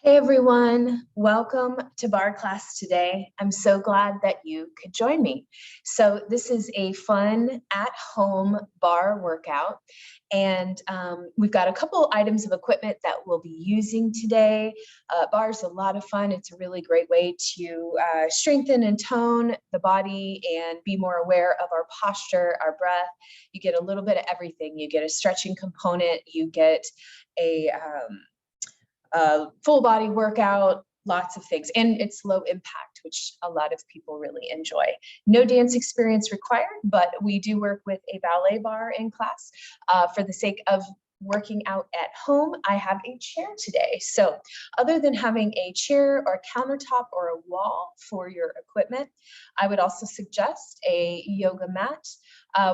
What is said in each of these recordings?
Hey everyone, welcome to barre class today. I'm so glad that you could join me. So this is a fun at-home barre workout, and we've got a couple items of equipment that we'll be using today. Barre is a lot of fun. It's a really great way to strengthen and tone the body and be more aware of our posture, our breath. You get a little bit of everything. You get a stretching component, you get a full body workout, lots of things, and it's low impact, which a lot of people really enjoy. No dance experience required, but we do work with a ballet barre in class. For the sake of working out at home, I have a chair today. So other than having a chair or countertop or a wall for your equipment, I would also suggest a yoga mat.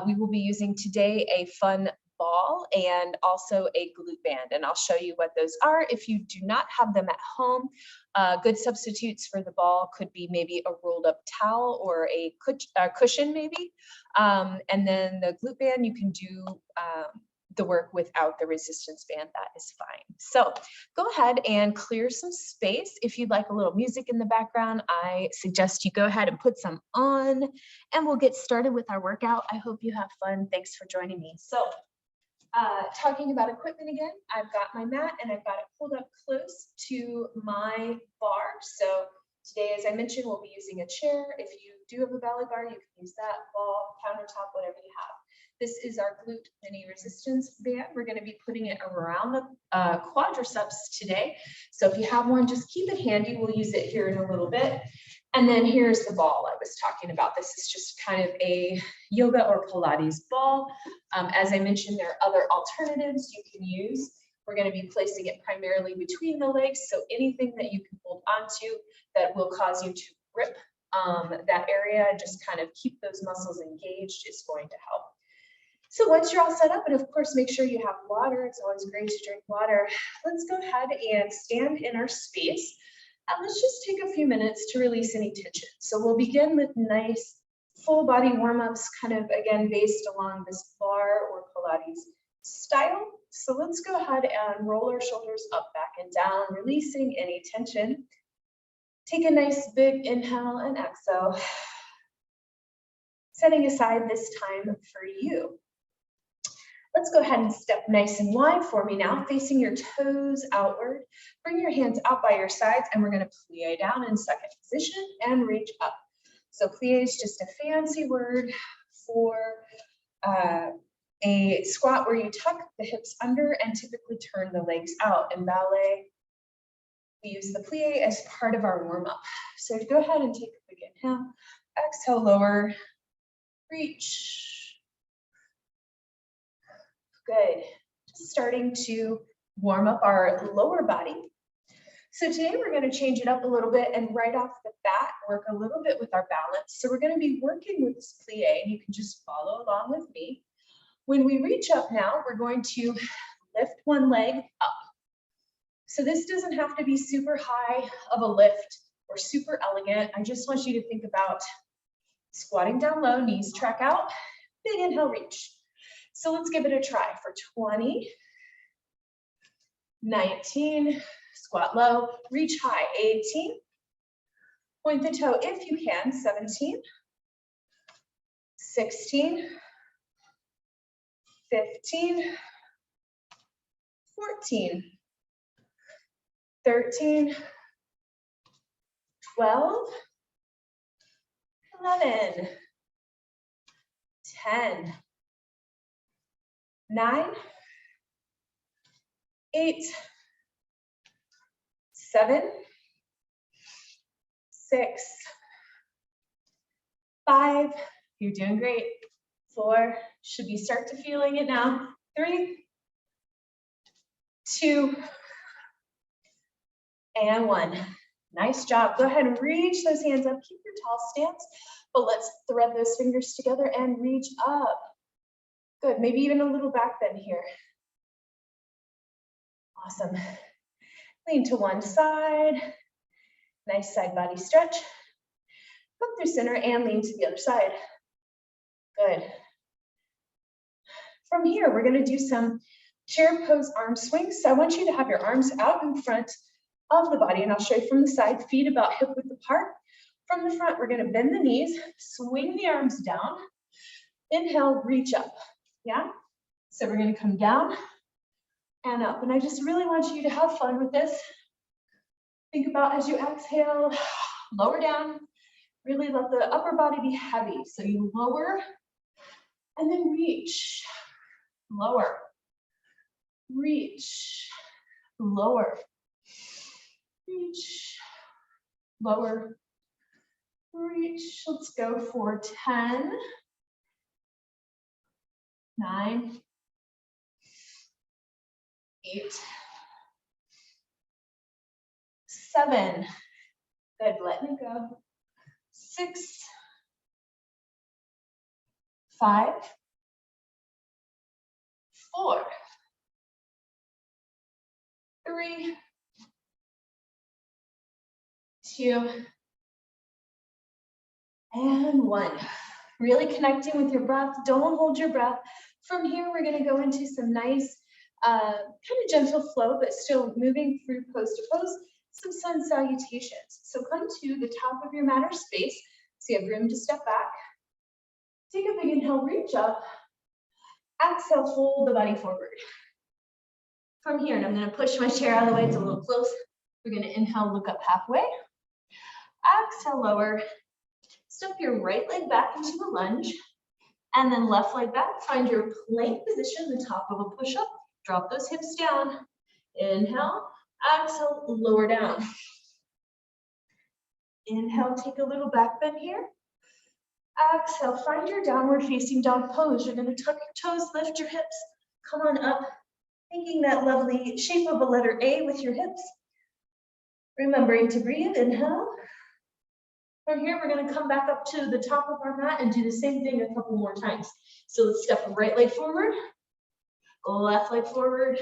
We will be using today a fun ball and also a glute band, and I'll show you what those are. If you do not have them at home, good substitutes for the ball could be maybe a rolled up towel or a cushion maybe, and then the glute band, you can do the work without the resistance band. That is fine. So go ahead and clear some space. If you'd like a little music in the background, I suggest you go ahead and put some on, and we'll get started with our workout. I hope you have fun. Thanks for joining me. So talking about equipment again, I've got my mat and I've got it pulled up close to my barre. So today, as I mentioned, we'll be using a chair. If you do have a ballet barre, you can use that, ball, countertop, whatever you have. This is our glute mini resistance band. We're going to be putting it around the quadriceps today. So if you have one, just keep it handy. We'll use it here in a little bit. And then here's the ball I was talking about. This is just kind of a yoga or Pilates ball. As I mentioned, there are other alternatives you can use. We're going to be placing it primarily between the legs. So anything that you can hold onto that will cause you to grip that area, just kind of keep those muscles engaged, is going to help. So once you're all set up, and of course, make sure you have water. It's always great to drink water. Let's go ahead and stand in our space. And let's just take a few minutes to release any tension. So we'll begin with nice full body warm-ups, kind of again based along this barre or Pilates style. So let's go ahead and roll our shoulders up, back, and down, releasing any tension. Take a nice big inhale and exhale, setting aside this time for you. Let's go ahead and step nice and wide for me now, facing your toes outward. Bring your hands out by your sides, and we're going to plie down in second position and reach up. So plie is just a fancy word for a squat where you tuck the hips under and typically turn the legs out. In ballet, we use the plie as part of our warm-up. So go ahead and take a big inhale, exhale, lower, reach. Good. Just starting to warm up our lower body. So today we're going to change it up a little bit and right off the bat work a little bit with our balance. So we're going to be working with this plie, and you can just follow along with me. When we reach up now, we're going to lift one leg up. So this doesn't have to be super high of a lift or super elegant. I just want you to think about squatting down low, knees track out, big inhale, reach. So let's give it a try for 20, 19, squat low, reach high, 18, point the toe if you can, 17, 16, 15, 14, 13, 12, 11, 10, 9, 8, 7, 6, 5, you're doing great. 4, should be start to feeling it now. 3, 2, and 1. Nice job. Go ahead and reach those hands up. Keep your tall stance, but let's thread those fingers together and reach up. Good, maybe even a little back bend here. Awesome. Lean to one side. Nice side body stretch. Come through center and lean to the other side. Good. From here, we're going to do some chair pose arm swings. So I want you to have your arms out in front, of the body. And I'll show you from the side, feet about hip width apart. From the front, we're gonna bend the knees, swing the arms down. Inhale, reach up, yeah? So we're gonna come down and up. And I just really want you to have fun with this. Think about as you exhale, lower down. Really let the upper body be heavy. So you lower and then reach, lower, reach, lower, reach, lower, reach. Let's go for 10, 9, 8, 7. Good, let me go. 6, 5, 4, 3, 2, and 1. Really connecting with your breath. Don't hold your breath. From here, we're going to go into some nice, kind of gentle flow, but still moving through pose to pose, some sun salutations. So come to the top of your mat or space, so you have room to step back. Take a big inhale, reach up. Exhale, fold the body forward. From here, and I'm going to push my chair out of the way, it's a little close. We're going to inhale, look up halfway. Exhale, lower. Step your right leg back into a lunge, and then left leg back. Find your plank position, the top of a push-up. Drop those hips down. Inhale, exhale, lower down. Inhale, take a little back bend here. Exhale, find your downward facing dog pose. You're going to tuck your toes, lift your hips, come on up, thinking that lovely shape of a letter A with your hips. Remembering to breathe, inhale. From here, we're going to come back up to the top of our mat and do the same thing a couple more times. So let's step right leg forward, left leg forward.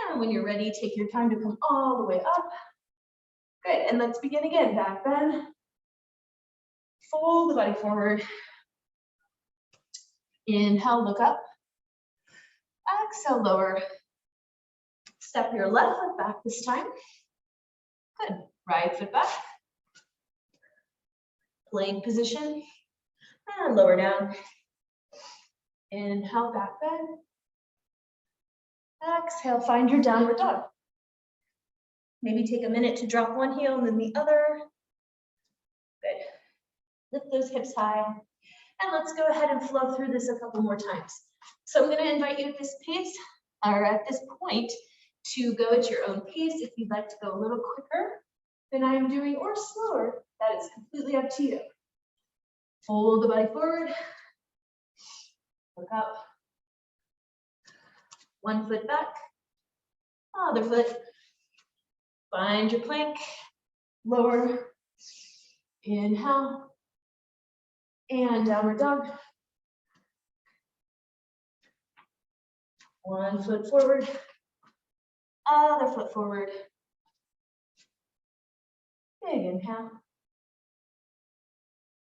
And when you're ready, take your time to come all the way up. Good, and let's begin again. Back bend. Fold the body forward. Inhale, look up. Exhale, lower. Step your left foot back this time. Good, right foot back. Plank position, and lower down. Inhale, back bend. Exhale, find your downward dog. Maybe take a minute to drop one heel and then the other. Good. Lift those hips high. And let's go ahead and flow through this a couple more times. So I'm going to invite you at this pace, or at this point, to go at your own pace. If you'd like to go a little quicker than I'm doing, or slower, that is completely up to you. Fold the body forward. Look up. One foot back. Other foot. Find your plank. Lower. Inhale. And downward dog. One foot forward. Other foot forward. Big inhale.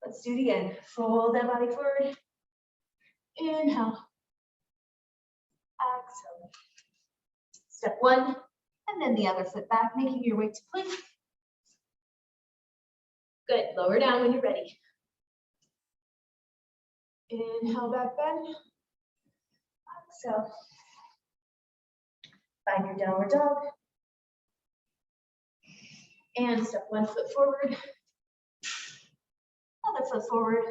Let's do it again. Fold that body forward. Inhale. Exhale. Step one, and then the other foot back, making your way to plank. Good. Lower down when you're ready. Inhale, back bend. Exhale. Find your downward dog. And step one foot forward. Other foot forward.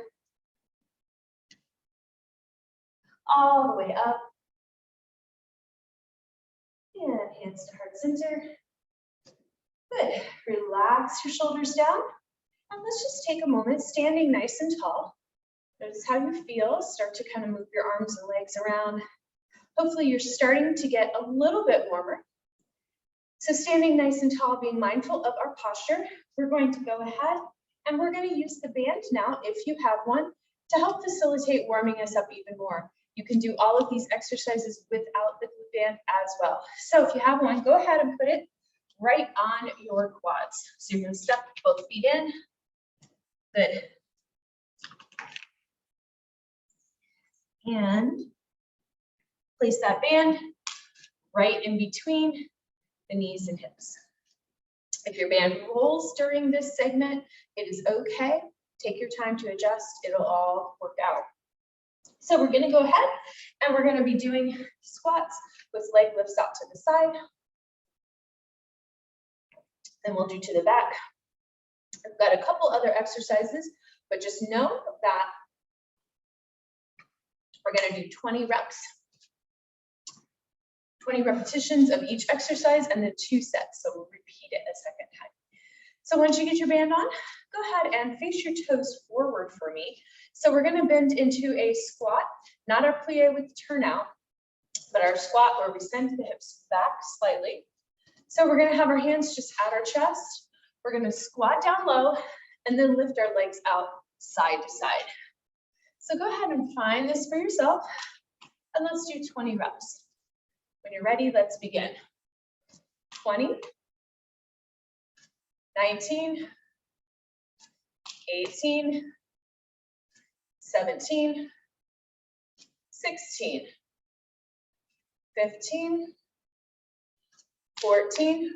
All the way up. And hands to heart center. Good. Relax your shoulders down. And let's just take a moment, standing nice and tall. Notice how you feel. Start to kind of move your arms and legs around. Hopefully you're starting to get a little bit warmer. So standing nice and tall, being mindful of our posture, we're going to go ahead and we're going to use the band now, if you have one, to help facilitate warming us up even more. You can do all of these exercises without the band as well. So if you have one, go ahead and put it right on your quads. So you're going to step both feet in. Good. And place that band right in between the knees and hips. If your band rolls during this segment, it is okay. Take your time to adjust. It'll all work out. So we're going to go ahead and we're going to be doing squats with leg lifts out to the side. Then we'll do to the back. I've got a couple other exercises, but just know that we're going to do 20 reps, 20 repetitions of each exercise, and then 2 sets. So we'll repeat it a second time. So once you get your band on, go ahead and face your toes forward for me. So we're going to bend into a squat, not our plie with the turnout, but our squat where we send the hips back slightly. So we're going to have our hands just at our chest. We're going to squat down low and then lift our legs out side to side. So go ahead and find this for yourself, and let's do 20 reps. When you're ready, let's begin. 20, 19, 18, 17, 16, 15, 14,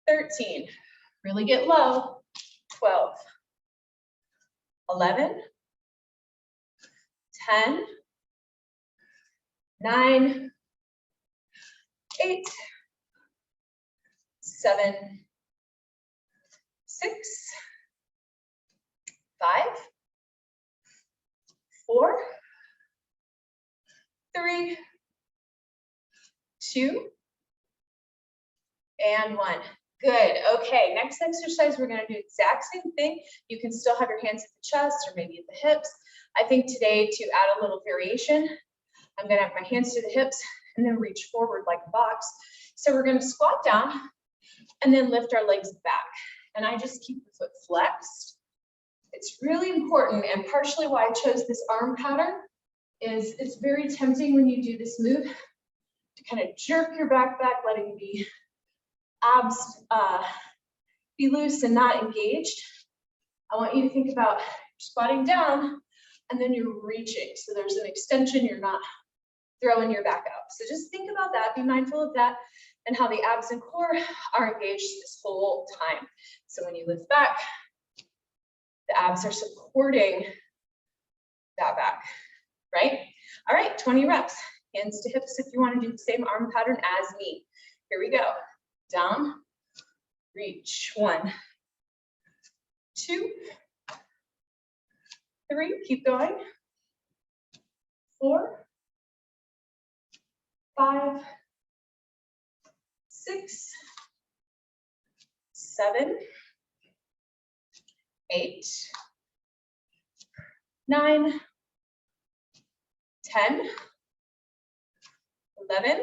13, really get low, 12, 11, 10, 9, 8, 7, 6, 5, 4, 3, 2, and 1. Good. Okay, next exercise, we're going to do the exact same thing. You can still have your hands at the chest or maybe at the hips. I think today, to add a little variation, I'm going to have my hands to the hips and then reach forward like a box. So we're going to squat down and then lift our legs back. And I just keep the foot flexed. It's really important, and partially why I chose this arm pattern is it's very tempting when you do this move to kind of jerk your back, letting the abs be loose and not engaged. I want you to think about squatting down and then you're reaching. So there's an extension, you're not throwing your back out. So just think about that, be mindful of that and how the abs and core are engaged this whole time. So when you lift back, the abs are supporting that back, right? All right, 20 reps. Hands to hips if you want to do the same arm pattern as me. Here we go. Down, reach. 1, 2, 3, keep going. 4, 5, 6, 7, 8, 9, 10, 11,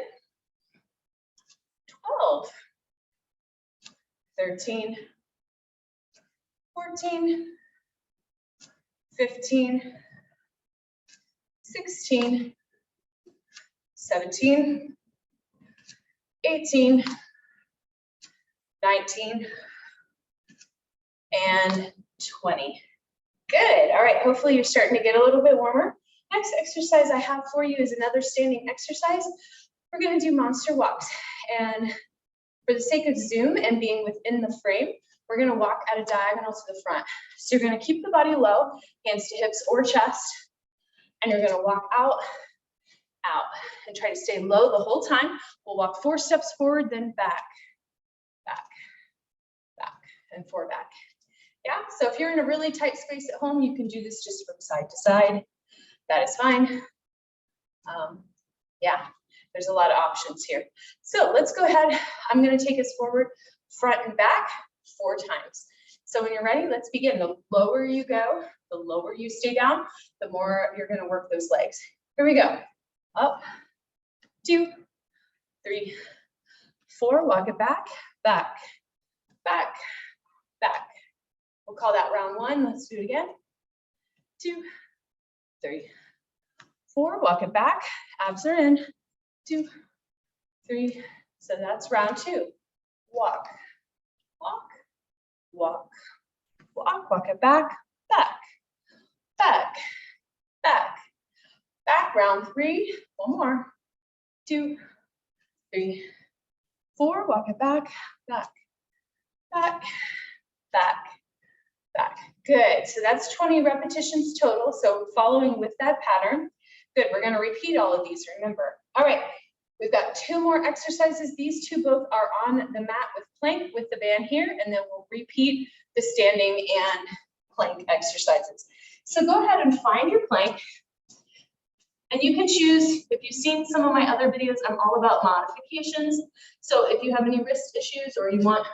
12, 13, 14, 15, 16, 17, 18, 19, and 20. Good. All right, hopefully you're starting to get a little bit warmer. Next exercise I have for you is another standing exercise. We're going to do monster walks. And for the sake of Zoom and being within the frame, we're going to walk at a diagonal to the front. So you're going to keep the body low, hands to hips or chest, and you're going to walk out, and try to stay low the whole time. We'll walk 4 steps forward, then back, and 4 back. Yeah, so if you're in a really tight space at home, you can do this just from side to side. That is fine. Yeah, there's a lot of options here. So let's go ahead. I'm going to take us forward, front and back 4 times. So when you're ready, let's begin. The lower you go, the lower you stay down, the more you're going to work those legs. Here we go. Up, 2, 3, 4. Walk it back, back, back, back. We'll call that round 1. Let's do it again. 2, 3, 4. Walk it back. Abs are in. 2, 3. So that's round 2. Walk, walk, walk, walk. Walk it back, back, back, back, back. Round 3. 1 more. 2, 3, 4. Walk it back, back, back, back, back. Good. So that's 20 repetitions total. So following with that pattern. Good. We're going to repeat all of these, remember. All right. We've got 2 more exercises. These 2 both are on the mat with plank with the band here, and then we'll repeat the standing and plank exercises. So go ahead and find your plank. And you can choose, if you've seen some of my other videos, I'm all about modifications. So if you have any wrist issues or you want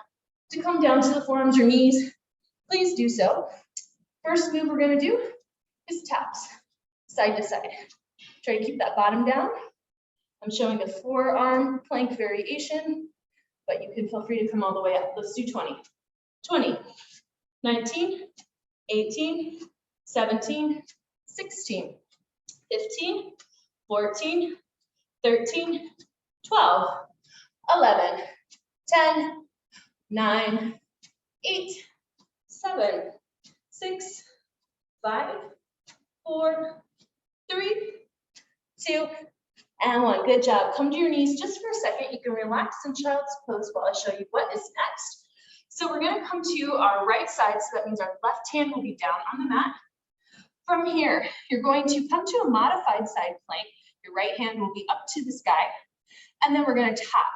to come down to the forearms or knees, please do so. First move we're going to do is taps, side to side. Try to keep that bottom down. I'm showing a forearm plank variation, but you can feel free to come all the way up. Let's do 20. 20, 19, 18, 17, 16. 15, 14, 13, 12, 11, 10, 9, 8, 7, 6, 5, 4, 3, 2, and 1. Good job. Come to your knees just for a second. You can relax in child's pose while I show you what is next. So we're going to come to our right side. So that means our left hand will be down on the mat. From here, you're going to come to a modified side plank. Your right hand will be up to the sky. And then we're going to tap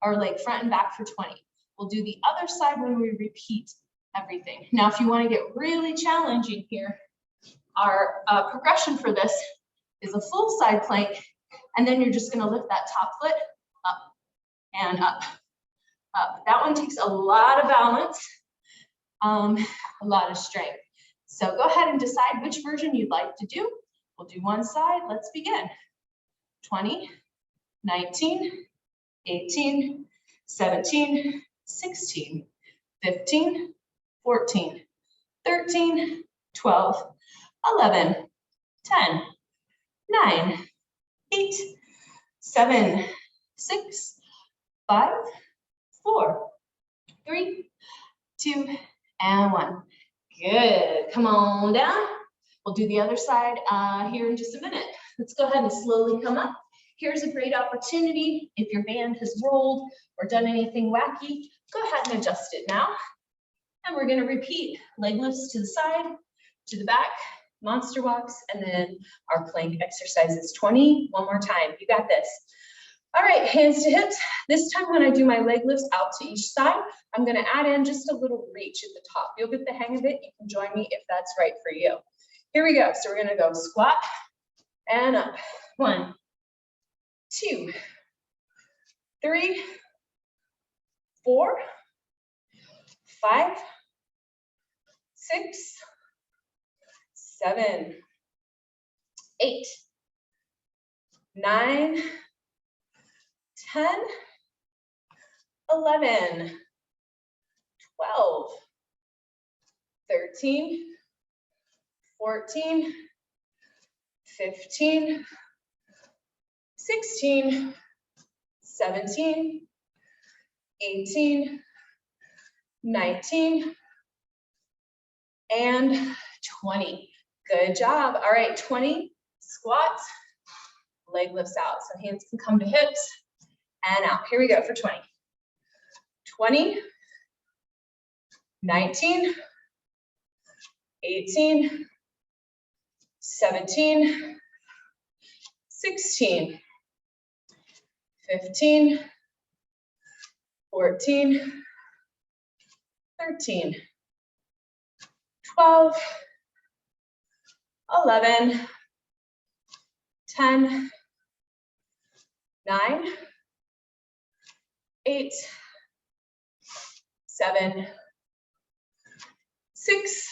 our leg front and back for 20. We'll do the other side when we repeat everything. Now, if you want to get really challenging here, our progression for this is a full side plank. And then you're just going to lift that top foot up and up, up. That one takes a lot of balance, a lot of strength. So go ahead and decide which version you'd like to do. We'll do one side. Let's begin. 20, 19, 18, 17, 16, 15, 14, 13, 12, 11, 10, 9, 8, 7, 6, 5, 4, 3, 2, and 1. Good. Come on down. We'll do the other side here in just a minute. Let's go ahead and slowly come up. Here's a great opportunity. If your band has rolled or done anything wacky, go ahead and adjust it now. And we're going to repeat leg lifts to the side, to the back, monster walks, and then our plank exercises. 20, one more time. You got this. All right, hands to hips. This time when I do my leg lifts out to each side, I'm going to add in just a little reach at the top. You'll get the hang of it. You can join me if that's right for you. Here we go. So we're going to go squat and up. 1, 2, 3, 4, 5, 6, 7, 8, 9, 10, 11, 12, 13, 14, 15, 16, 17, 18, 19, and 20. Good job. All right, 20 squats, leg lifts out. So hands can come to hips and out. Here we go for 20. 20, 19, 18, 17, 16, 15, 14, 13, 12, 11, 10, 9, 8, 7, 6,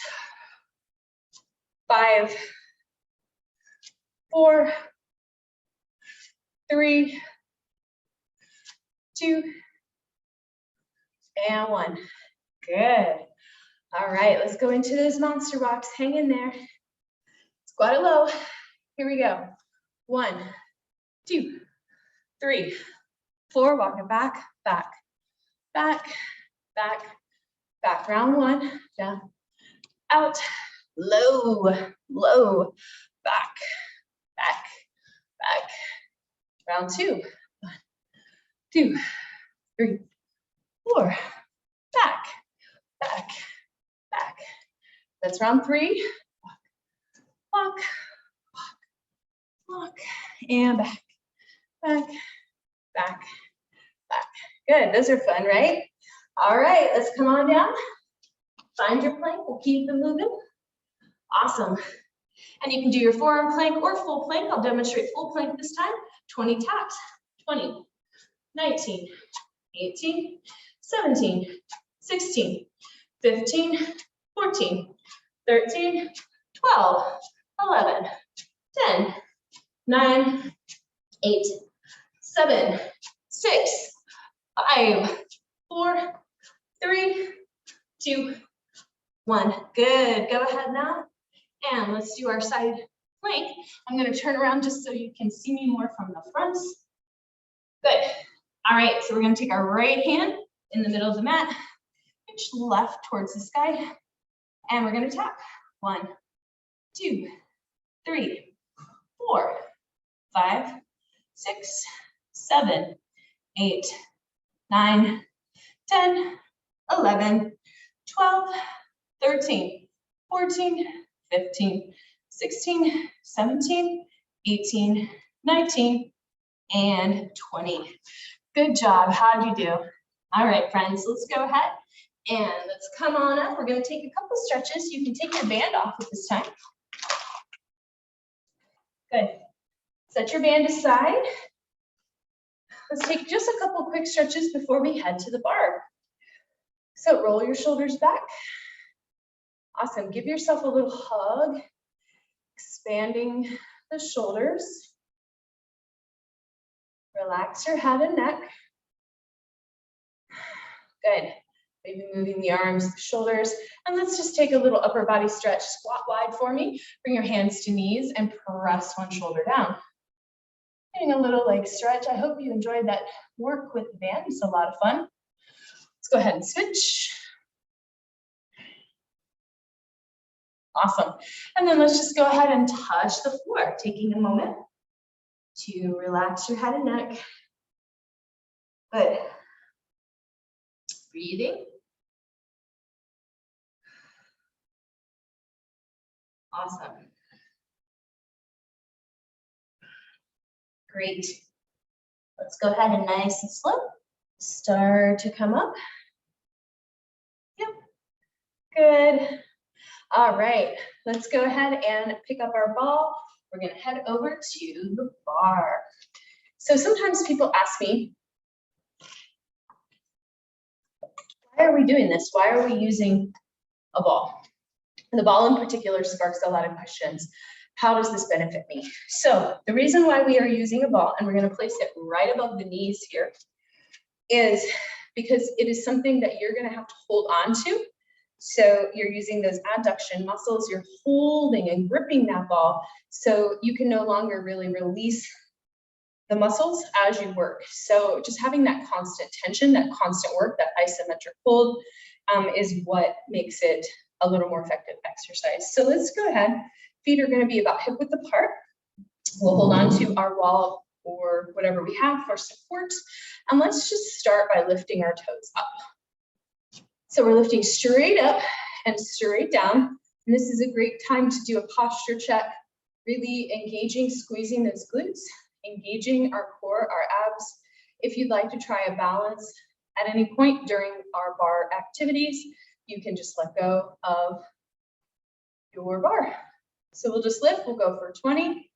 5, 4, 3, 2, and 1. Good. All right, let's go into those monster walks. Hang in there. Squat it low. Here we go. 1, 2, 3, 4. Walk it back, back, back, back, back. Round 1, down, out, low, low, back, back, back. Round 2, 1, 2, 3, 4, back, That's round 3. Walk, walk, walk, and back, back, back, back. Good, those are fun, right? All right, let's come on down. Find your plank, we'll keep them moving. Awesome. And you can do your forearm plank or full plank. I'll demonstrate full plank this time. 20 taps, 20, 19, 18, 17, 16, 15, 14, 13, 12, 11, 10, 9, 8, 7, 6, 5, 4, 3, 2, 1. Good. Go ahead now. And let's do our side plank. I'm going to turn around just so you can see me more from the front. Good. All right. So we're going to take our right hand in the middle of the mat, reach left towards the sky, and we're going to tap. 1, 2, 3, 4, 5, 6, 7, 8, 9, 10, 11, 12, 13, 14, 15, 16, 17, 18, 19, and 20. Good job. How'd you do? All right, friends, let's go ahead and let's come on up. We're going to take a couple stretches. You can take your band off at this time. Good. Set your band aside. Let's take just a couple quick stretches before we head to the bar. So roll your shoulders back. Awesome. Give yourself a little hug, expanding the shoulders. Relax your head and neck. Good. Maybe moving the arms, the shoulders. And let's just take a little upper body stretch. Squat wide for me. Bring your hands to knees and press one shoulder down. Getting a little leg stretch. I hope you enjoyed that work with the band. It's a lot of fun. Let's go ahead and switch. Awesome. And then let's just go ahead and touch the floor, taking a moment to relax your head and neck. Good. Breathing. Awesome. Great. Let's go ahead and nice and slow. Start to come up. Yep. Good. All right. Let's go ahead and pick up our ball. We're going to head over to the bar. So sometimes people ask me, why are we doing this? Why are we using a ball? And the ball in particular sparks a lot of questions. How does this benefit me? So the reason why we are using a ball, and we're going to place it right above the knees here, is because it is something that you're going to have to hold on to. So you're using those adduction muscles, you're holding and gripping that ball, so you can no longer really release the muscles as you work. So just having that constant tension, that constant work, that isometric hold is what makes it a little more effective exercise. So let's go ahead. Feet are going to be about hip width apart. We'll hold on to our wall or whatever we have for support. And let's just start by lifting our toes up. So we're lifting straight up and straight down. And this is a great time to do a posture check, really engaging, squeezing those glutes, engaging our core, our abs. If you'd like to try a balance at any point during our bar activities, you can just let go of your bar. So we'll just lift, we'll go for 20,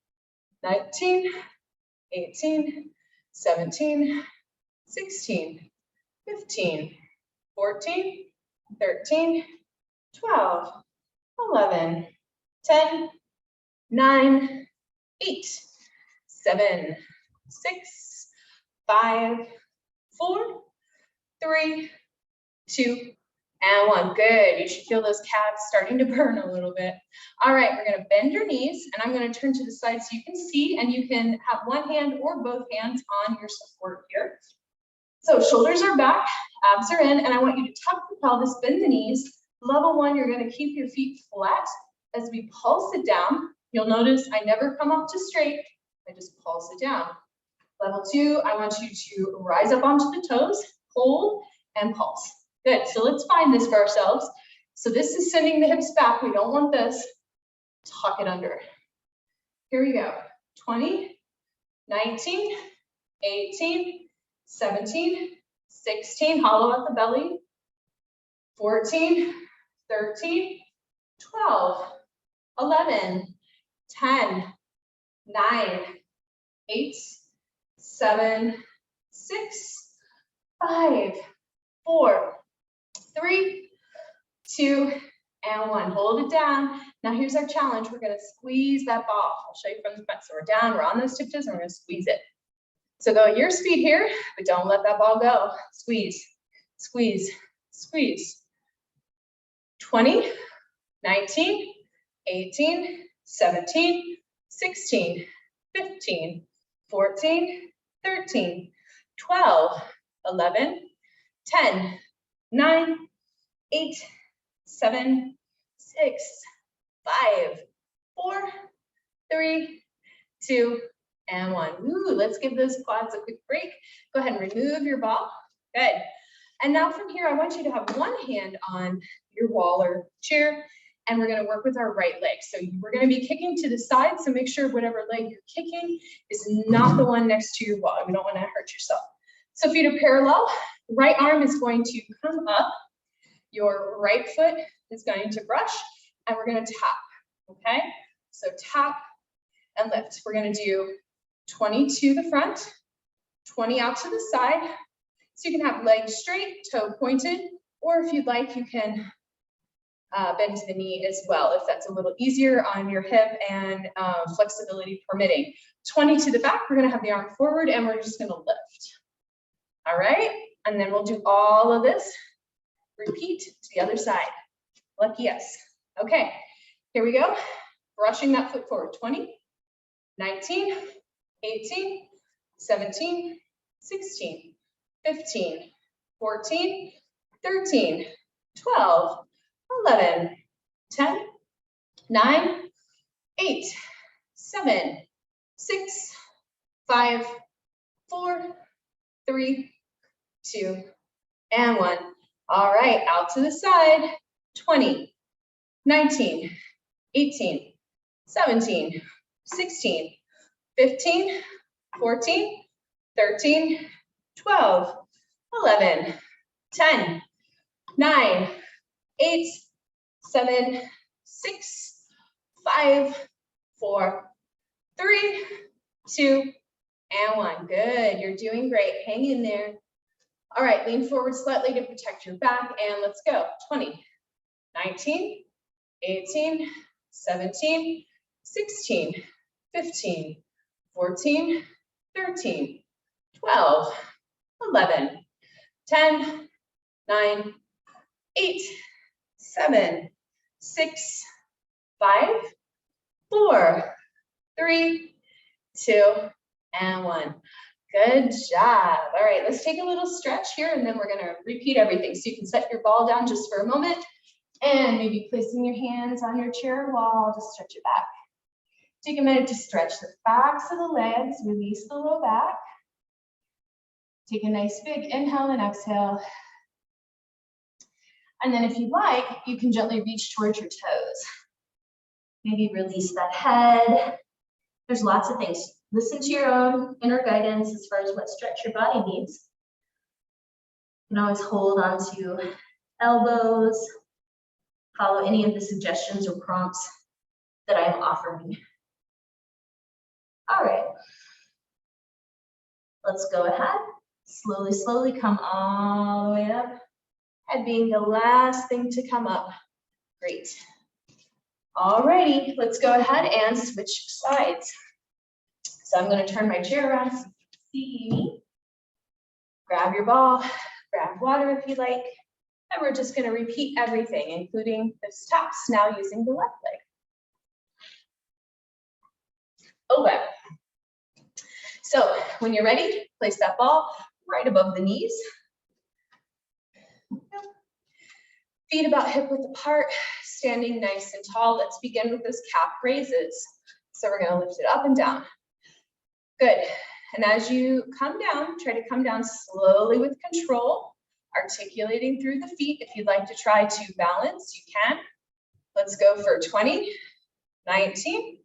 19, 18, 17, 16, 15, 14, 13, 12, 11, 10, 9, 8, 7, 6, 5, 4, 3, 2, and 1. Good. You should feel those calves starting to burn a little bit. All right, we're going to bend your knees, and I'm going to turn to the side so you can see, and you can have one hand or both hands on your support here. So shoulders are back, abs are in, and I want you to tuck the pelvis, bend the knees. Level 1, you're going to keep your feet flat. As we pulse it down, you'll notice I never come up to straight. I just pulse it down. Level 2, I want you to rise up onto the toes, hold, and pulse. Good. So let's find this for ourselves. So this is sending the hips back. We don't want this. Tuck it under. Here we go. 20, 19, 18, 17, 16, hollow out the belly. 14, 13, 12, 11, 10, 9, 8, 7, 6, 5, 4, 3, 2, and 1. Hold it down. Now here's our challenge. We're going to squeeze that ball. I'll show you from the front. So we're down, we're on those tiptoes, and we're going to squeeze it. So go at your speed here, but don't let that ball go. Squeeze, squeeze, squeeze. 20, 19, 18, 17, 16, 15, 14, 13, 12, 11, 10, 9, 8, 7, 6, 5, 4, 3, 2, and 1. Ooh, let's give those quads a quick break. Go ahead and remove your ball. Good. And now from here, I want you to have one hand on your wall or chair, and we're going to work with our right leg. So we're going to be kicking to the side, so make sure whatever leg you're kicking is not the one next to your wall. We don't want to hurt yourself. So feet are parallel. Right arm is going to come up. Your right foot is going to brush, and we're going to tap, okay? So tap and lift. We're going to do 20 to the front, 20 out to the side. So you can have legs straight, toe pointed, or if you'd like, you can bend to the knee as well, if that's a little easier on your hip and flexibility permitting. 20 to the back, we're going to have the arm forward, and we're just going to lift. All right, and then we'll do all of this. Repeat to the other side. Lucky yes. Okay, here we go. Brushing that foot forward. 20, 19, 18, 17, 16, 15, 14, 13, 12, 11, 10, 9, 8, 7, 6, 5, 4, 3, 2, and 1. All right, out to the side. 20, 19, 18, 17, 16, 15, 14, 13, 12, 11, 10, 9, 8, 7, 6, 5, 4, 3, 2, and 1. Good, you're doing great. Hang in there. All right, lean forward slightly to protect your back, and let's go. 20, 19, 18, 17, 16, 15, 14, 13, 12, 11, 10, 9, 8, 7, 6, 5, 4, 3, 2, and 1. Good job. All right, let's take a little stretch here, and then we're going to repeat everything. So you can set your ball down just for a moment, and maybe placing your hands on your chair or wall, just stretch it back. Take a minute to stretch the backs of the legs, release the low back. Take a nice big inhale and exhale. And then if you like, you can gently reach towards your toes. Maybe release that head. There's lots of things. Listen to your own inner guidance as far as what stretch your body needs. You can always hold on to elbows, follow any of the suggestions or prompts that I am offering. All right. Let's go ahead. Slowly, slowly come all the way up. Head being the last thing to come up. Great. All righty, let's go ahead and switch sides. So I'm going to turn my chair around so you can see me. Grab your ball, grab water if you like, and we're just going to repeat everything, including those taps, now using the left leg. Okay. So when you're ready, place that ball right above the knees. Feet about hip width apart, standing nice and tall. Let's begin with those calf raises. So we're going to lift it up and down. Good. And as you come down, try to come down slowly with control. articulating through the feet. If you'd like to try to balance, you can. Let's go for 20, 19,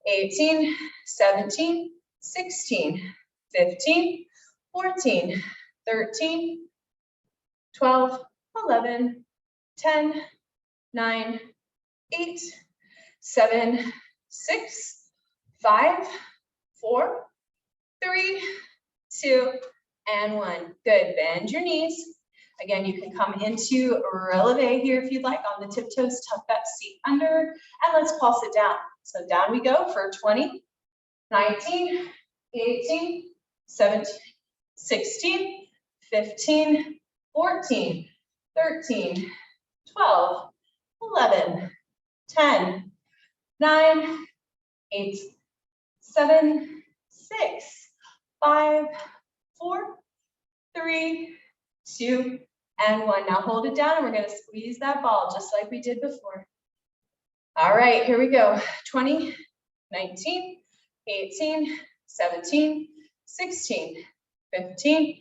18, 17, 16, 15, 14, 13, 12, 11, 10, 9, 8, 7, 6, 5, 4, 3, 2, and 1. Good. Bend your knees. Again, you can come into releve here if you'd like on the tiptoes, tuck that seat under, and let's pulse it down. So down we go for 20, 19, 18, 17, 16, 15, 14, 13, 12, 11, 10, 9, 8, 7, 6, 5, 4, 3, 2, and 1. Now hold it down and we're going to squeeze that ball just like we did before. All right, here we go. 20, 19, 18, 17, 16, 15,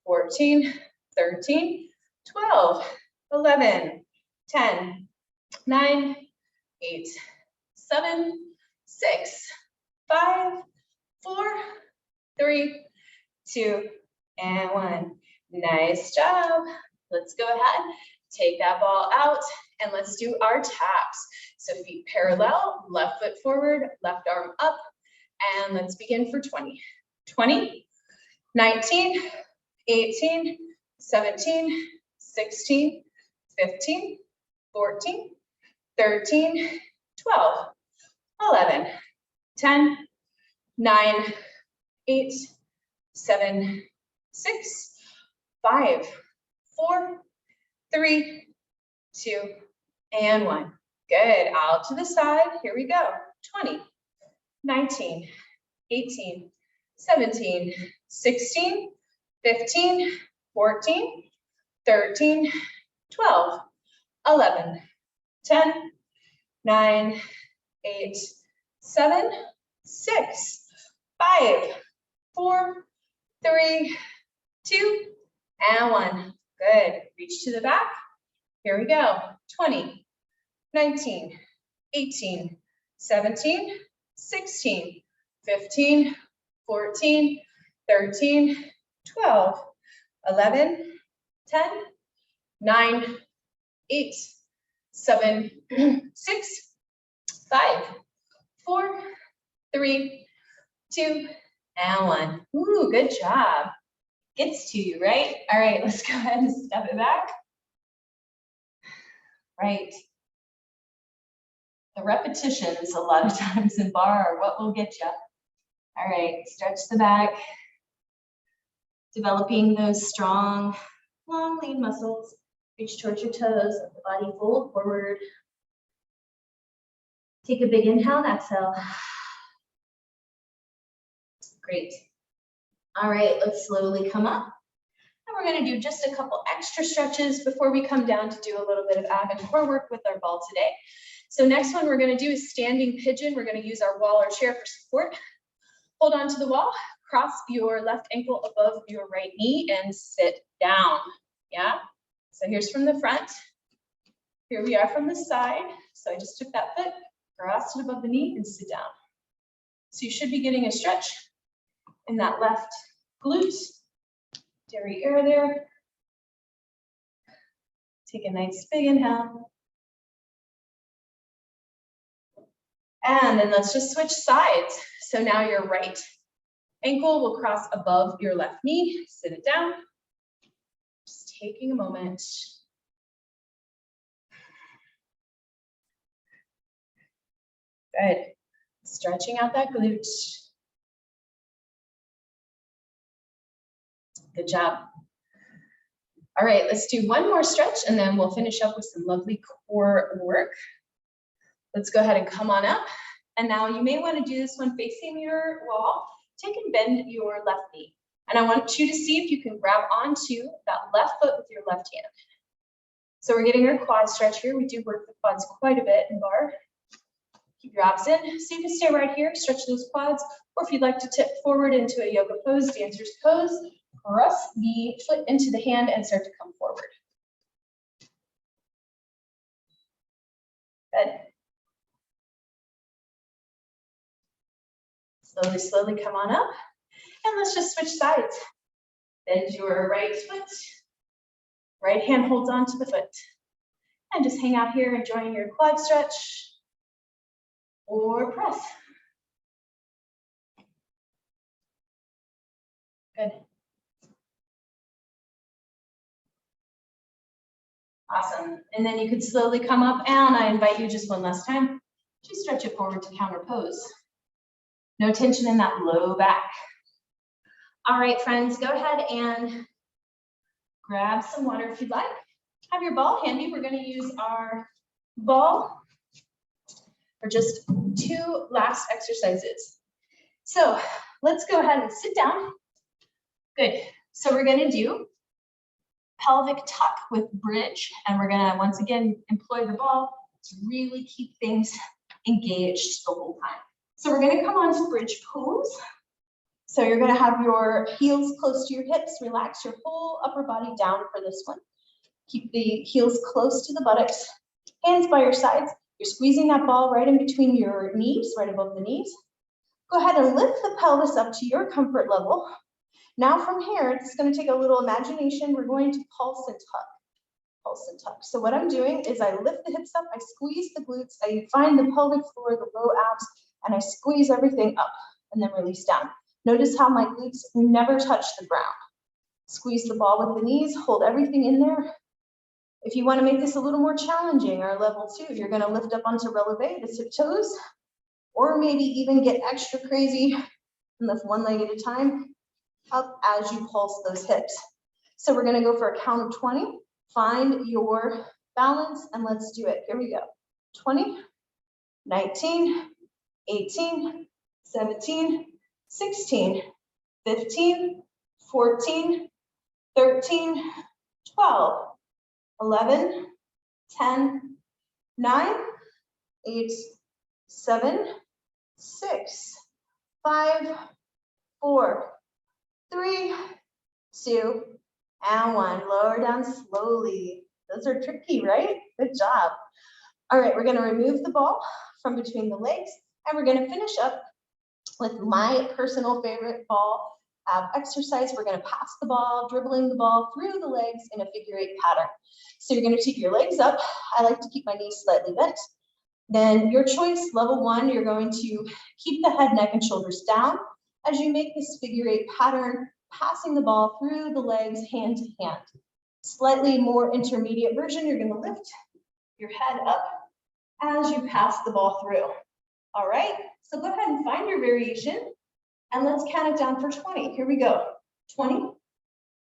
14, 13, 12, 11, 10, 9, 8, 7, 6, 5, 4, 3, 2, and 1. Nice job. Let's go ahead, take that ball out, and let's do our taps. So feet parallel, left foot forward, left arm up, and let's begin for 20. 20, 19, 18, 17, 16, 15, 14, 13, 12, 11, 10, 9, 8, 7, 6, 5, 4, 3, 2, and 1. Good. Out to the side. Here we go. 20, 19, 18, 17, 16, 15, 14, 13, 12, 11, 10, 9, 8, 7, 6, 5, 4, 3, 2, and 1. Good. Reach to the back. Here we go. 20, 19, 18, 17, 16, 15, 14, 13, 12, 11, 10, 9, 8, 7, 6, 5, 4, 3, 2, and 1. Ooh, good job. Gets to you, right? All right, let's go ahead and step it back. Right. The repetitions a lot of times in bar are what will get you. All right, stretch the back. Developing those strong, long, lean muscles. Reach towards your toes, let the body fold forward. Take a big inhale and exhale. Great. All right, let's slowly come up. And we're going to do just a couple extra stretches before we come down to do a little bit of ab and core work with our ball today. So next one we're going to do is standing pigeon. We're going to use our wall or chair for support. Hold on to the wall, cross your left ankle above your right knee and sit down. Yeah, so here's from the front. Here we are from the side. So I just took that foot, crossed it above the knee and sit down. So you should be getting a stretch in that left glute. Derriere there. Take a nice big inhale. And then let's just switch sides. So now your right ankle will cross above your left knee. Sit it down. Just taking a moment. Good. Stretching out that glute. Good job. All right, let's do one more stretch and then we'll finish up with some lovely core work. Let's go ahead and come on up. And now you may want to do this one facing your wall. Take and bend your left knee. And I want you to see if you can grab onto that left foot with your left hand. So we're getting our quad stretch here. We do work the quads quite a bit in bar. Keep your abs in. So you can stay right here, stretch those quads. Or if you'd like to tip forward into a yoga pose, dancer's pose, Press the foot into the hand and start to come forward. Good. Slowly, slowly come on up. And let's just switch sides. Bend your right foot. Right hand holds on to the foot. And just hang out here, enjoying your quad stretch or press. Good. Awesome. And then you could slowly come up, and I invite you just one last time to stretch it forward to counter pose. No tension in that low back. All right, friends, go ahead and grab some water if you'd like. Have your ball handy. We're going to use our ball for just 2 last exercises. So let's go ahead and sit down. Good. So we're going to do pelvic tuck with bridge, and we're going to once again employ the ball to really keep things engaged the whole time. So we're going to come on to bridge pose. So you're going to have your heels close to your hips. Relax your whole upper body down for this one. Keep the heels close to the buttocks, hands by your sides. You're squeezing that ball right in between your knees, right above the knees. Go ahead and lift the pelvis up to your comfort level. Now from here, it's going to take a little imagination. We're going to pulse and tuck. Pulse and tuck. So what I'm doing is I lift the hips up, I squeeze the glutes, I find the pelvic floor, the low abs, and I squeeze everything up and then release down. Notice how my glutes never touch the ground. Squeeze the ball with the knees, hold everything in there. If you want to make this a little more challenging or level 2, you're going to lift up onto releve, the tip toes, or maybe even get extra crazy and lift one leg at a time up as you pulse those hips. So we're going to go for a count of 20. Find your balance and let's do it. Here we go. 20, 19, 18, 17, 16, 15, 14, 13, 12, 11, 10, 9, 8, 7, 6, 5, 4, 3, 2, and 1. Lower down slowly. Those are tricky, right? Good job. All right, we're going to remove the ball from between the legs, and we're going to finish up with my personal favorite ball exercise. We're going to pass the ball, dribbling the ball through the legs in a figure 8 pattern. So you're going to take your legs up. I like to keep my knees slightly bent. Then your choice, level 1, you're going to keep the head, neck, and shoulders down as you make this figure 8 pattern, passing the ball through the legs, hand to hand. Slightly more intermediate version, you're going to lift your head up as you pass the ball through. All right, so go ahead and find your variation, and let's count it down for 20. Here we go. 20,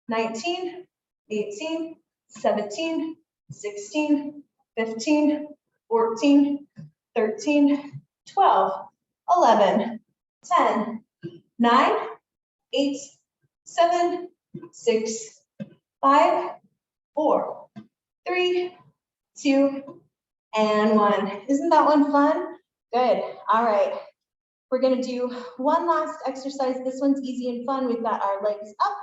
19, 18, 17, 16, 15, 14, 13, 12, 11, 10, 9, 8, 7, 6, 5, 4, 3, 2, and 1. Isn't that one fun? Good. All right. We're going to do one last exercise. This one's easy and fun. We've got our legs up.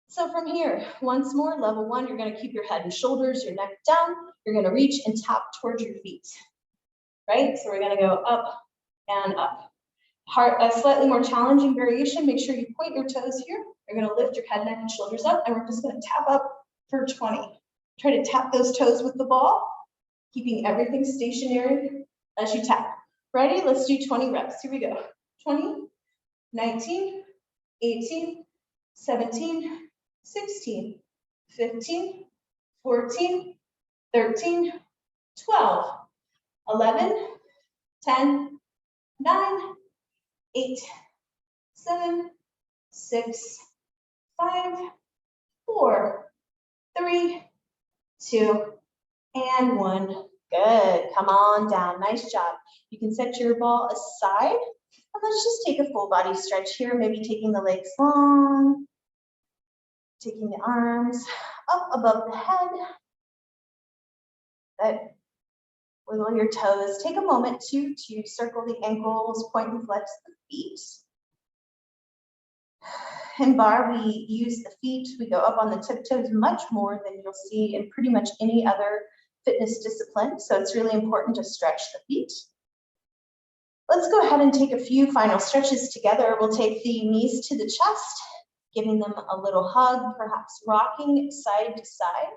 So from here, once more, level 1, you're going to keep your head and shoulders, your neck down. You're going to reach and tap towards your feet. Right? So we're going to go up and up. A slightly more challenging variation. Make sure you point your toes here. You're going to lift your head, neck, and shoulders up, and we're just going to tap up for 20. Try to tap those toes with the ball, keeping everything stationary as you tap. Ready? Let's do 20 reps. Here we go. 20, 19, 18, 17, 16, 15, 14, 13, 12, 11, 10, 9, 8, 7, 6, 5, 4, 3, 2, and 1. Good. Come on down. Nice job. You can set your ball aside. And let's just take a full body stretch here. Maybe taking the legs long, taking the arms up above the head. Good. Wiggle your toes. Take a moment to circle the ankles, point and flex the feet. In bar, we use the feet. We go up on the tiptoes much more than you'll see in pretty much any other fitness discipline. So it's really important to stretch the feet. Let's go ahead and take a few final stretches together. We'll take the knees to the chest, giving them a little hug, perhaps rocking side to side.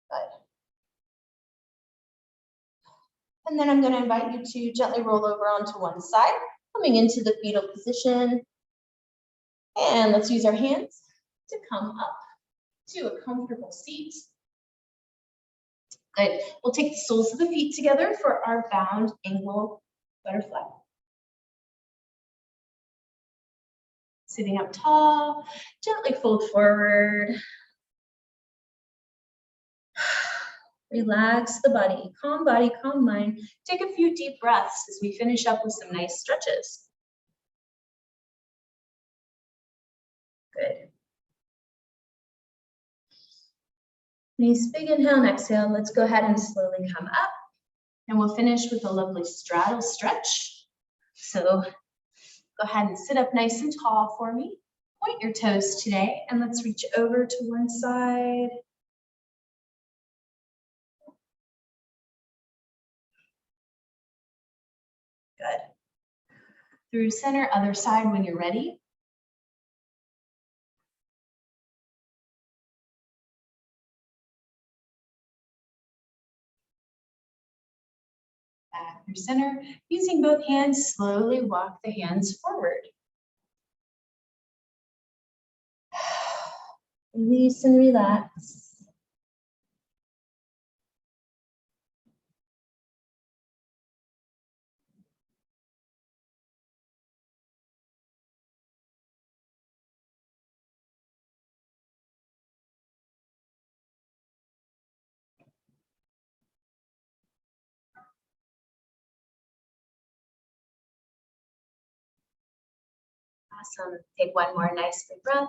Good. And then I'm going to invite you to gently roll over onto one side, coming into the fetal position. And let's use our hands to come up to a comfortable seat. Good. We'll take the soles of the feet together for our bound angle butterfly. Sitting up tall, gently fold forward. Relax the body, calm mind. Take a few deep breaths as we finish up with some nice stretches. Good. Nice big inhale and exhale. Let's go ahead and slowly come up. And we'll finish with a lovely straddle stretch. So go ahead and sit up nice and tall for me. Point your toes today, and let's reach over to one side. Good. Through center, other side when you're ready. Back through center. Using both hands, slowly walk the hands forward. Release and relax. Awesome. Take one more nice big breath.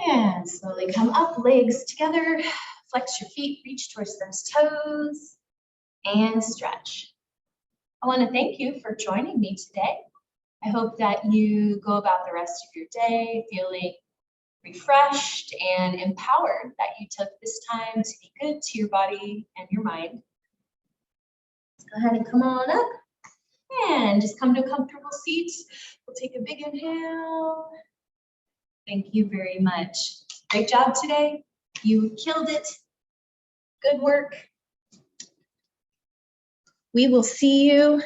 And slowly come up, legs together. Flex your feet, reach towards those toes, and stretch. I want to thank you for joining me today. I hope that you go about the rest of your day feeling refreshed and empowered that you took this time to be good to your body and your mind. Let's go ahead and come on up and just come to a comfortable seat. We'll take a big inhale. Thank you very much. Great job today. You killed it. Good work. We will see you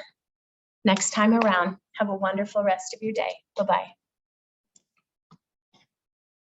next time around. Have a wonderful rest of your day. Bye-bye.